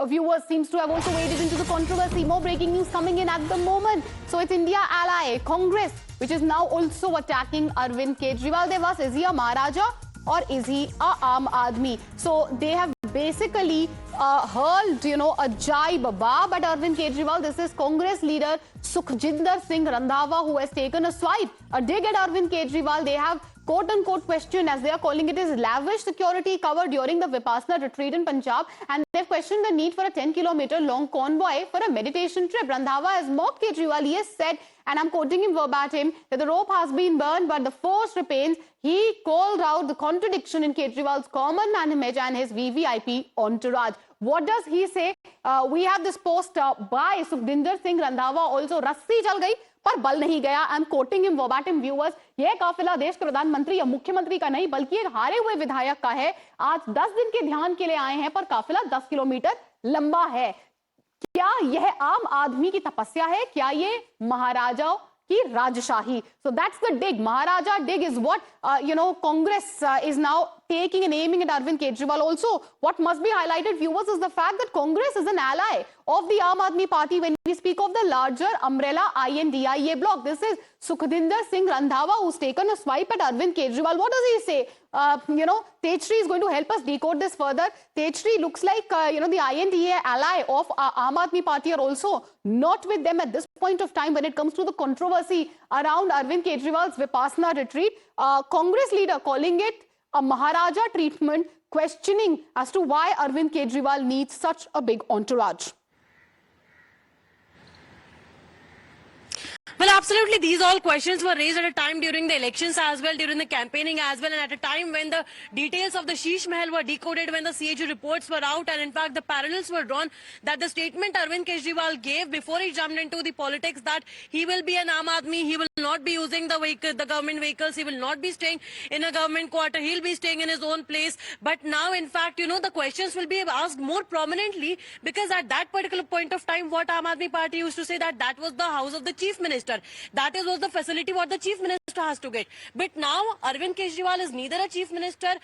viewers, seems to have also waded into the controversy. More breaking news coming in at the moment. So it's India ally Congress, which is now also attacking Arvind Kejriwal. They was, is he a Maharaja or is he a Aam Aadmi? So they have basically hurled, a jibe barb at Arvind Kejriwal. This is Congress leader Sukhjinder Singh Randhawa, who has taken a swipe, a dig at Arvind Kejriwal. They have quote-unquote questioned, as they are calling it, is lavish security cover during the Vipassana retreat in Punjab, and they've questioned the need for a 10-kilometer long convoy for a meditation trip. Randhawa has mocked Kejriwal. He has said, and I'm quoting him verbatim, that the rope has been burned but the force remains. He called out the contradiction in Kejriwal's common man image and his VVIP entourage. What does he say? We have this post by Sukhjinder Singh Randhawa also. Rassi chal gayi पर बल नहीं गया. I am quoting him वर्बैटिम. Viewers, यह काफिला देश के प्रधानमंत्री या मुख्यमंत्री का नहीं बल्कि एक हारे हुए विधायक का है. आज 10 दिन के ध्यान के लिए आए हैं, पर काफिला 10 किलोमीटर लंबा है. क्या यह आम आदमी की तपस्या है? क्या ये महाराजाओं की राजशाही? So that's the dig. Maharaja dig is what Congress is now taking and aiming at Arvind Kejriwal. Also, what must be highlighted, viewers, is the fact that Congress is an ally of the Aam Aadmi Party when we speak of the larger umbrella INDIA bloc. This is Sukhjinder Singh Randhawa, who's taken a swipe at Arvind Kejriwal. What does he say? Tejri is going to help us decode this further. Tejri looks like, the INDA ally of Aam Aadmi Party are also not with them at this point of time when it comes to the controversy around Arvind Kejriwal's Vipassana retreat. Congress leader calling it a Maharaja treatment, questioning as to why Arvind Kejriwal needs such a big entourage. Well, absolutely. These all questions were raised at a time during the elections as well, during the campaigning as well, and at a time when the details of the Sheesh Mahal were decoded, when the CAG reports were out, and in fact the parallels were drawn that the statement Arvind Kejriwal gave before he jumped into the politics, that he will be an Aam Aadmi, he will not be using the government vehicles, he will not be staying in a government quarter, he'll be staying in his own place. But now, in fact, the questions will be asked more prominently, because at that particular point of time, what Aam Aadmi Party used to say, that was the house of the Chief Minister. That was the facility what the Chief Minister has to get. But now, Arvind Kejriwal is neither a Chief Minister,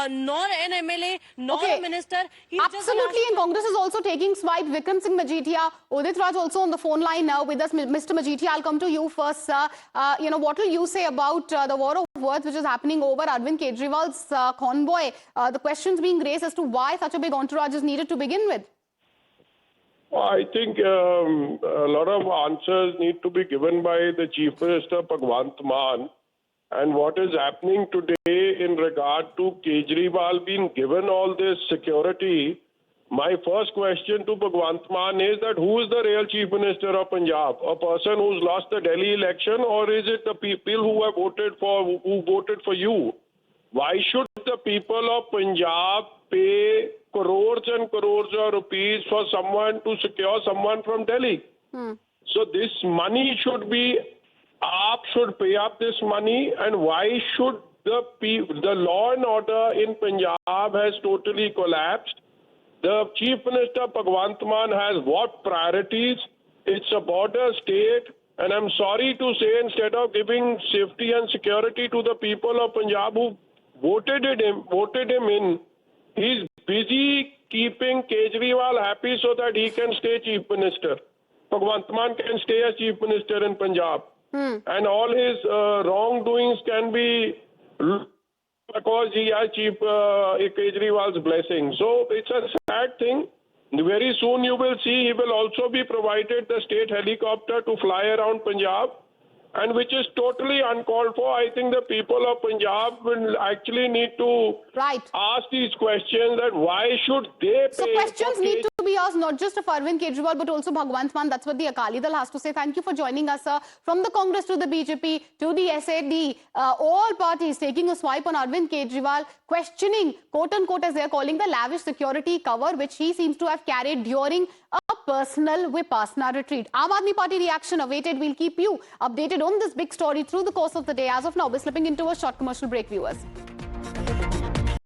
nor an MLA, nor a Minister. He's absolutely, and Congress is also taking swipe. Vikram Singh Majithia, Udit Raj also on the phone line now with us. Mr. Majithia, I'll come to you first, sir. What will you say about the war of words which is happening over Arvind Kejriwal's convoy? The questions being raised as to why such a big entourage is needed to begin with. I think a lot of answers need to be given by the Chief Minister Bhagwant Mann. And what is happening today in regard to Kejriwal being given all this security, my first question to Bhagwant Mann is that who is the real Chief Minister of Punjab? A person who's lost the Delhi election, or is it the people who have who voted for you? Why should the people of Punjab pay crores and crores of rupees for someone to secure someone from Delhi? So this money should be, AAP should pay up this money, and why should the law and order in Punjab has totally collapsed? The Chief Minister Bhagwant Mann has what priorities? It's a border state, and I'm sorry to say, instead of giving safety and security to the people of Punjab who voted him in, he's busy keeping Kejriwal happy so that he can stay Chief Minister. Bhagwant Mann can stay as Chief Minister in Punjab. And all his wrongdoings can be because he has Kejriwal's blessing. So it's a sad thing. Very soon you will see he will also be provided the state helicopter to fly around Punjab, and which is totally uncalled for. I think the people of Punjab will actually need to ask these questions, that why should they pay? So questions need to be asked not just of Arvind Kejriwal but also Bhagwant Mann. That's what the Akali Dal has to say. Thank you for joining us, sir. From the Congress to the BJP to the SAD, all parties taking a swipe on Arvind Kejriwal, questioning, quote-unquote, as they're calling, the lavish security cover which he seems to have carried during a personal Vipassana retreat. Aam Aadmi Party reaction awaited. We'll keep you updated on this big story through the course of the day. As of now, we're slipping into a short commercial break, viewers.